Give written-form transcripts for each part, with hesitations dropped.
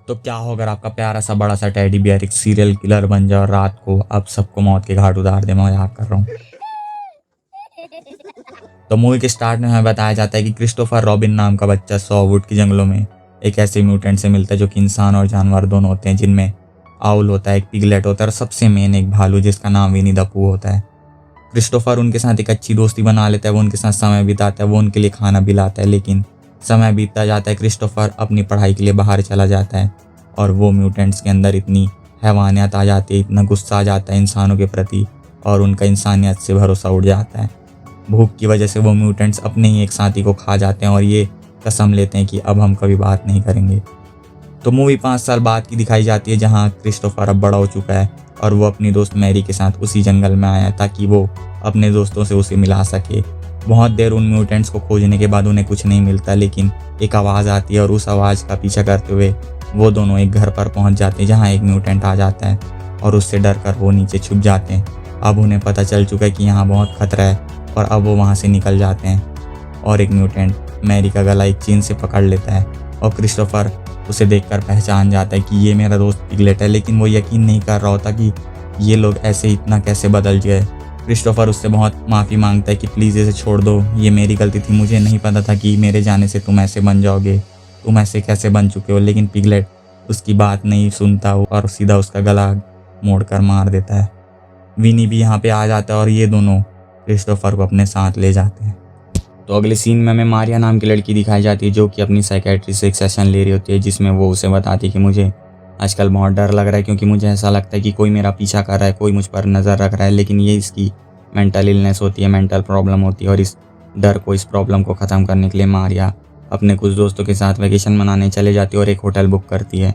तो क्या हो अगर आपका प्यारा सा बड़ा सा टेडी बियर एक सीरियल किलर बन जाए और रात को अब सबको मौत के घाट उतार दे। मजाक कर रहा हूँ। तो मूवी के स्टार्ट में हमें बताया जाता है कि क्रिस्टोफर रॉबिन नाम का बच्चा सॉवुड के जंगलों में एक ऐसे म्यूटेंट से मिलता है जो कि इंसान और जानवर दोनों होते हैं, जिनमें आउल होता है, एक पिगलेट होता है और सबसे मेन एक भालू जिसका नाम विनी द पूह होता है। क्रिस्टोफर उनके साथ एक अच्छी दोस्ती बना लेता है, वो उनके साथ समय बिताता है, वो उनके लिए खाना भी लाता है। लेकिन समय बीतता जाता है, क्रिस्टोफर अपनी पढ़ाई के लिए बाहर चला जाता है और वो म्यूटेंट्स के अंदर इतनी हैवानियत आ जाती है, इतना गुस्सा आ जाता है इंसानों के प्रति और उनका इंसानियत से भरोसा उड़ जाता है। भूख की वजह से वो म्यूटेंट्स अपने ही एक साथी को खा जाते हैं और ये कसम लेते हैं कि अब हम कभी बात नहीं करेंगे। तो मूवी 5 साल बाद की दिखाई जाती है, जहाँ क्रिस्टोफर अब बड़ा हो चुका है और वो अपनी दोस्त मैरी के साथ उसी जंगल में आया ताकि वो अपने दोस्तों से उसे मिला सके। बहुत देर उन म्यूटेंट्स को खोजने के बाद उन्हें कुछ नहीं मिलता, लेकिन एक आवाज़ आती है और उस आवाज़ का पीछा करते हुए वो दोनों एक घर पर पहुंच जाते हैं, जहां एक म्यूटेंट आ जाता है और उससे डर कर वो नीचे छुप जाते हैं। अब उन्हें पता चल चुका है कि यहाँ बहुत खतरा है और अब वो वहाँ से निकल जाते हैं और एक म्यूटेंट मैरी का गला एक चेन से पकड़ लेता है और क्रिस्टोफर उसे देखकर पहचान जाता है कि ये मेरा दोस्त पिगलेट है। लेकिन वो यकीन नहीं कर रहा होता कि ये लोग ऐसे इतना कैसे बदल गए। क्रिस्टोफर उससे बहुत माफ़ी मांगता है कि प्लीज़ इसे छोड़ दो, ये मेरी गलती थी, मुझे नहीं पता था कि मेरे जाने से तुम ऐसे बन जाओगे, तुम ऐसे कैसे बन चुके हो। लेकिन पिगलेट उसकी बात नहीं सुनता और सीधा उसका गला मोड़कर मार देता है। विनी भी यहाँ पे आ जाता है और ये दोनों क्रिस्टोफर को अपने साथ ले जाते हैं। तो अगले सीन में हमें मारिया नाम की लड़की दिखाई जाती है, जो कि अपनी साइकेट्री से एक सेशन ले रही होती है, जिसमें वो उसे बताती है कि मुझे आजकल बहुत डर लग रहा है, क्योंकि मुझे ऐसा लगता है कि कोई मेरा पीछा कर रहा है, कोई मुझ पर नज़र रख रहा है। लेकिन ये इसकी मेंटल इलनेस होती है, मेंटल प्रॉब्लम होती है और इस डर को, इस प्रॉब्लम को ख़त्म करने के लिए मारिया अपने कुछ दोस्तों के साथ वैकेशन मनाने चले जाती है और एक होटल बुक करती है।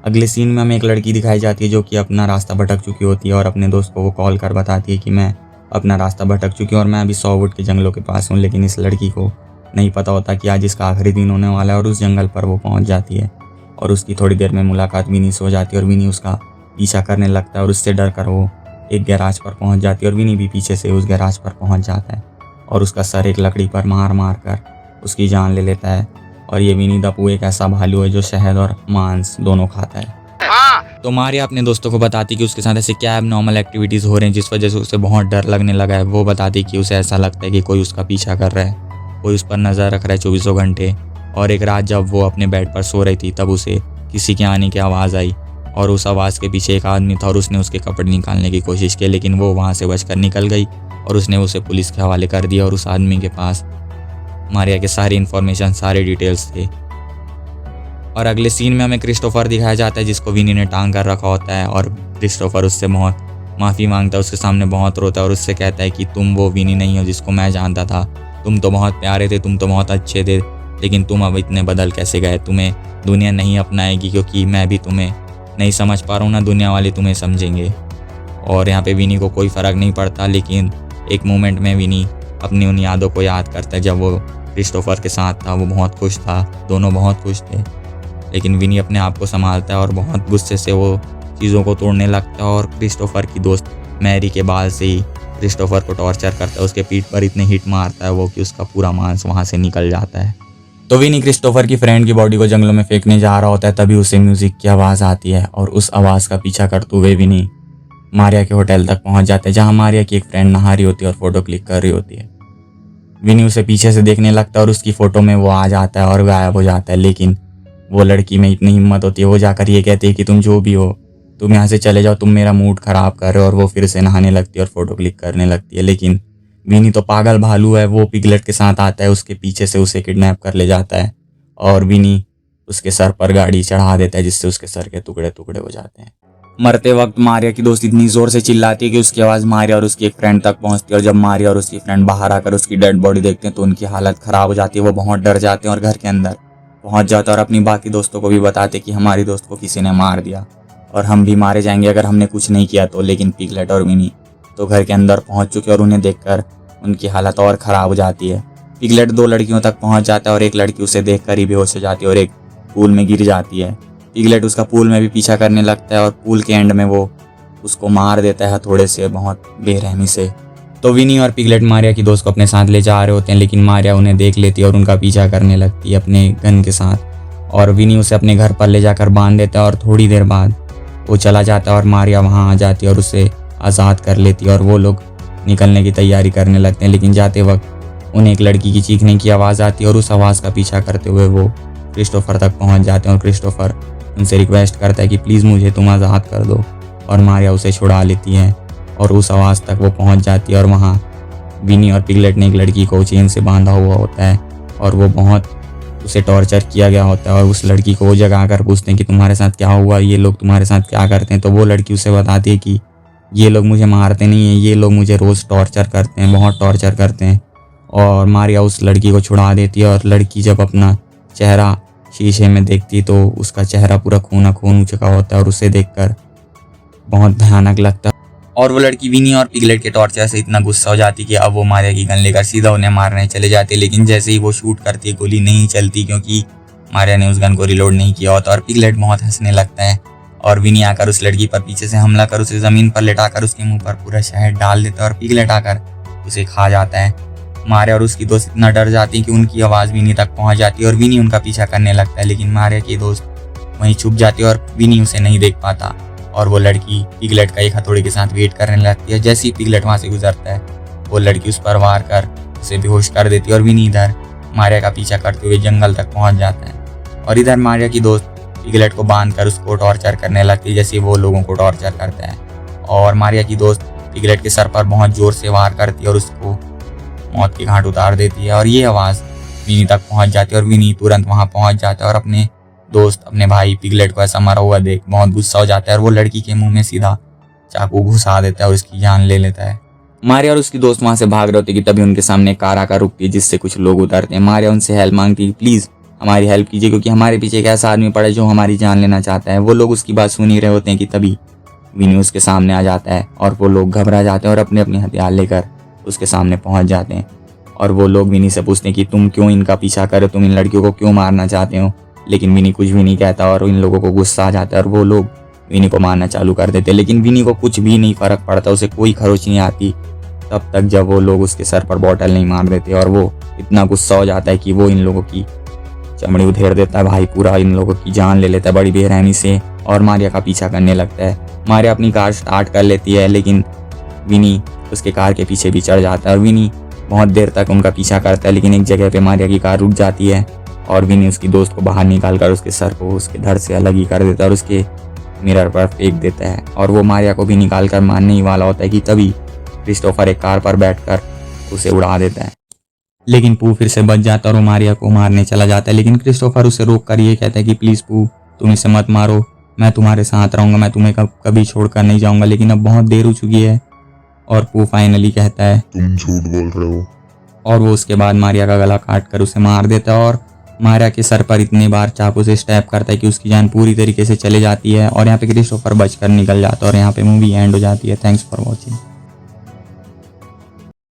अगले सीन में हमें एक लड़की दिखाई जाती है जो कि अपना रास्ता भटक चुकी होती है और अपने दोस्त को वो कॉल कर बताती है कि मैं अपना रास्ता भटक चुकी हूँ और मैं अभी सॉवुड के जंगलों के पास हूँ। लेकिन इस लड़की को नहीं पता होता कि आज इसका आखिरी दिन होने वाला है और उस जंगल पर वो पहुँच जाती है और उसकी थोड़ी देर में मुलाकात विनी से हो जाती है और विनी उसका पीछा करने लगता है और उससे डर कर वो एक गैराज पर पहुँच जाती है और विनी भी पीछे से उस गैराज पर पहुँच जाता है और उसका सर एक लकड़ी पर मार मार कर उसकी जान ले लेता है। और ये विनी द पूह एक ऐसा भालू है जो शहद और मांस दोनों खाता है। तो मारिया अपने दोस्तों को बताती कि उसके साथ ऐसे क्या एबनॉर्मल एक्टिविटीज़ हो रही हैं जिस वजह से उसे बहुत डर लगने लगा है। वो बताती कि उसे ऐसा लगता है कि कोई उसका पीछा कर रहा है, कोई उस पर नज़र रख रहा है 24 घंटे। और एक रात जब वो अपने बेड पर सो रही थी तब उसे किसी के आने की आवाज़ आई और उस आवाज़ के पीछे एक आदमी था और उसने उसके कपड़े निकालने की कोशिश की, लेकिन वो वहाँ से बचकर निकल गई और उसने उसे पुलिस के हवाले कर दिया। और उस आदमी के पास मारिया के सारी इन्फॉर्मेशन, सारे डिटेल्स थे। और अगले सीन में हमें क्रिस्टोफर दिखाया जाता है जिसको विनी ने टांग कर रखा होता है और क्रिस्टोफर उससे बहुत माफ़ी मांगता है, उसके सामने बहुत रोता है और उससे कहता है कि तुम वो विनी नहीं हो जिसको मैं जानता था, तुम तो बहुत प्यारे थे, तुम तो बहुत अच्छे थे, लेकिन तुम अब इतने बदल कैसे गए, तुम्हें दुनिया नहीं अपनाएगी क्योंकि मैं भी तुम्हें नहीं समझ पा रहा हूँ, ना दुनिया वाले तुम्हें समझेंगे। और यहाँ पे विनी को कोई फ़र्क नहीं पड़ता, लेकिन एक मोमेंट में विनी अपनी उन यादों को याद करता है जब वो क्रिस्टोफर के साथ था। वो बहुत खुश था, दोनों बहुत खुश थे, लेकिन विनी अपने आप को संभालता है और बहुत गुस्से से वो चीज़ों को तोड़ने लगता है और क्रिस्टोफर की दोस्त मैरी के बाल से ही क्रिस्टोफर को टॉर्चर करता है, उसके पीठ पर इतने हिट मारता है वो कि उसका पूरा मांस वहाँ से निकल जाता है। तो विनी क्रिस्टोफर की फ्रेंड की बॉडी को जंगलों में फेंकने जा रहा होता है, तभी उसे म्यूजिक की आवाज़ आती है और उस आवाज़ का पीछा करते हुए विनी मारिया के होटल तक पहुँच जाते हैं, जहाँ मारिया की एक फ्रेंड नहा रही होती है और फोटो क्लिक कर रही होती है। विनी उसे पीछे से देखने लगता है और उसकी फ़ोटो में वो आ जाता है और गायब हो जाता है। लेकिन वो लड़की में इतनी हिम्मत होती है, वो जाकर ये कहती है कि तुम जो भी हो, तुम यहाँ से चले जाओ, तुम मेरा मूड ख़राब कर रहे हो। और वो फिर से नहाने लगती है और फ़ोटो क्लिक करने लगती है। लेकिन विनी तो पागल भालू है, वो पिगलेट के साथ आता है, उसके पीछे से उसे किडनैप कर ले जाता है और विनी उसके सर पर गाड़ी चढ़ा देता है, जिससे उसके सर के टुकड़े टुकड़े हो जाते हैं। मरते वक्त मारिया की दोस्त इतनी ज़ोर से चिल्लाती है कि उसकी आवाज़ मारिया और उसकी एक फ्रेंड तक पहुँचती है और जब मारिया और उसकी फ्रेंड बाहर आकर उसकी डेड बॉडी देखते हैं तो उनकी हालत ख़राब हो जाती है। वो बहुत डर जाते हैं और घर के अंदर पहुंच जाता है और अपनी बाकी दोस्तों को भी बताते कि हमारी दोस्त को किसी ने मार दिया और हम भी मारे जाएंगे अगर हमने कुछ नहीं किया तो। लेकिन पिगलेट और विनी तो घर के अंदर पहुंच चुके और उन्हें देखकर उनकी हालत और ख़राब हो जाती है। पिगलेट 2 लड़कियों तक पहुंच जाता है और एक लड़की उसे देखकर ही बेहोश हो जाती है और एक पूल में गिर जाती है। पिगलेट उसका पूल में भी पीछा करने लगता है और पूल के एंड में वो उसको मार देता है हथौड़े से, बहुत बेरहमी से। तो विनी और पिगलेट मारिया की दोस्त को अपने साथ ले जा रहे होते हैं, लेकिन मारिया उन्हें देख लेती है और उनका पीछा करने लगती है अपने गन के साथ। और विनी उसे अपने घर पर ले जाकर बांध देता है और थोड़ी देर बाद वो चला जाता है और मारिया वहाँ आ जाती है और उसे आज़ाद कर लेती है और वो लोग निकलने की तैयारी करने लगते हैं। लेकिन जाते वक्त उन्हें एक लड़की की चीखने की आवाज़ आती है और उस आवाज़ का पीछा करते हुए वो क्रिस्टोफर तक पहुँच जाते हैं और क्रिस्टोफर उनसे रिक्वेस्ट करता है कि प्लीज़ मुझे तुम आज़ाद कर दो, और मारिया उसे छुड़ा लेती है और उस आवाज़ तक वो पहुँच जाती है। और वहाँ विनी और पिगलेट ने एक लड़की को चेन से बांधा हुआ होता है और वो बहुत उसे टॉर्चर किया गया होता है और उस लड़की को वो जगह आकर पूछते हैं कि तुम्हारे साथ क्या हुआ, ये लोग तुम्हारे साथ क्या करते हैं। तो वो लड़की उसे बताती है कि ये लोग मुझे मारते नहीं हैं, ये लोग मुझे रोज़ टॉर्चर करते हैं, बहुत टॉर्चर करते हैं। और मारिया उस लड़की को छुड़ा देती है और लड़की जब अपना चेहरा शीशे में देखती तो उसका चेहरा पूरा खूना खून हो चुका होता है और उसे देखकर बहुत भयानक लगता है। और वो लड़की विनी और पिगलेट के टॉर्चर से इतना गुस्सा हो जाती कि अब वो मारिया की गन लेकर सीधा उन्हें मारने चले जाते। लेकिन जैसे ही वो शूट करती है गोली नहीं चलती, क्योंकि मारिया ने उस गन को रिलोड नहीं किया होता। और पिगलेट बहुत हंसने लगता है और विनी आकर उस लड़की पर पीछे से हमला कर उसे ज़मीन पर लेटाकर उसके मुंह पर पूरा शहद डाल देता है और पिगलेट आकर उसे खा जाता है। मारिया और उसकी दोस्त इतना डर जाती है कि उनकी आवाज़ विनी तक पहुंच जाती है और विनी उनका पीछा करने लगता है। लेकिन मारिया की दोस्त वहीं छुप जाती है और विनी उसे नहीं देख पाता और वो लड़की पिगलेट का एक हथौड़े के साथ वेट करने लगती है। जैसे ही पिगलेट वहाँ से गुजरता है वो लड़की उस पर वार कर उसे बेहोश कर देती है और विनी इधर मारिया का पीछा करते हुए जंगल तक पहुँच जाता है। और इधर मारिया की दोस्त पिगलेट को बांध कर उसको टॉर्चर करने लगती है जैसे वो लोगों को टॉर्चर करता है। और मारिया की दोस्त पिगलेट के सर पर बहुत ज़ोर से वार करती है और उसको मौत के घाट उतार देती है। और ये आवाज़ विनी तक पहुंच जाती है और विनी तुरंत वहां पहुंच जाता है और अपने दोस्त अपने भाई पिगलेट को ऐसा मरा हुआ देख बहुत गुस्सा हो जाता है और वो लड़की के मुंह में सीधा चाकू घुसा देता है और उसकी जान ले लेता है। मारिया और उसकी दोस्त वहां से भाग रहे होते कि तभी उनके सामने कार आकर रुकती है जिससे कुछ लोग उतरते हैं। मारिया उनसे हेल्प मांगती है, प्लीज़ हमारी हेल्प कीजिए क्योंकि हमारे पीछे एक ऐसा आदमी पड़ा है जो हमारी जान लेना चाहता है। वो लोग उसकी बात सुन ही रहे होते हैं कि तभी विनी उसके सामने आ जाता है और वो लोग घबरा जाते हैं और अपने अपने हथियार लेकर उसके सामने पहुंच जाते हैं। और वो लोग विनी से पूछते हैं कि तुम क्यों इनका पीछा कर रहे हो, तुम इन लड़कियों को क्यों मारना चाहते हो। लेकिन विनी कुछ भी नहीं कहता और इन लोगों को गुस्सा आ जाता है और वो लोग विनी को मारना चालू कर देते हैं। लेकिन विनी को कुछ भी नहीं फर्क पड़ता, उसे कोई खरोच नहीं आती तब तक जब वो लोग उसके सर पर बॉटल नहीं मार देते। और वो इतना गुस्सा हो जाता है कि वो इन लोगों की चमड़ी उधेड़ देता है, भाई पूरा इन लोगों की जान ले लेता है बड़ी बेरहमी से और मारिया का पीछा करने लगता है। मारिया अपनी कार स्टार्ट कर लेती है लेकिन विनी उसके कार के पीछे भी चढ़ जाता है और विनी बहुत देर तक उनका पीछा करता है। लेकिन एक जगह पे मारिया की कार रुक जाती है और विनी उसकी दोस्त को बाहर निकाल कर उसके सर को उसके धड़ से अलग ही कर देता है और उसके मिरर पर फेंक देता है। और वो मारिया को भी निकाल कर मारने ही वाला होता है कि तभी क्रिस्टोफर एक कार पर बैठकर उसे उड़ा देता है। लेकिन पू फिर से बच जाता है और वो मारिया को मारने चला जाता है। लेकिन क्रिस्टोफर उसे रोक कर ये कहता है कि प्लीज़ पू तुम इसे मत मारो, मैं तुम्हारे साथ रहूँगा, मैं तुम्हें कभी छोड़कर नहीं जाऊँगा। लेकिन अब बहुत देर हो चुकी है और पू फाइनली कहता है तुम झूठ बोल रहे हो। और वो उसके बाद मारिया का गला काट कर उसे मार देता है और मारिया के सर पर इतनी बार चाकू से स्टैब करता है कि उसकी जान पूरी तरीके से चले जाती है। और यहाँ पे क्रिस्टोफर बचकर निकल जाता है और यहाँ पे मूवी एंड हो जाती है। Thanks for watching.